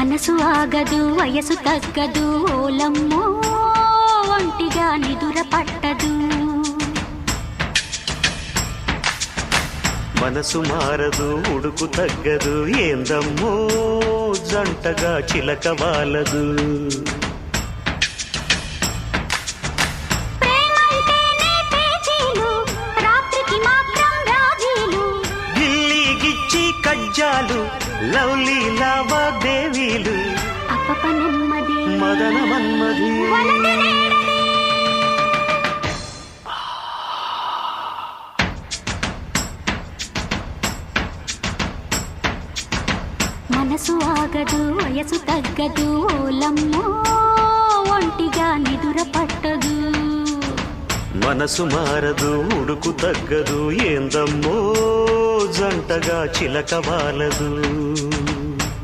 మనసు ఆగదు వయసు తగ్గదు ఓలమ్మో ఒంటిగా నిదుర పట్టదు మనసు మారదు ఉడుకు తగ్గదు ఏందమ్మో జంటగా చిలక వాలదు కజ్జాలు లవ్లీ లావాదేవీలు అప్పప నెమ్మది మదన మన్మది మనసు ఆగదు వయసు తగ్గదు ఓలమ్మో ఒంటిగా నిదుర పట్టదు మనసు మారదు ఉడుకు తగ్గదు ఏందమ్మో జంటగా చిలక వాలదు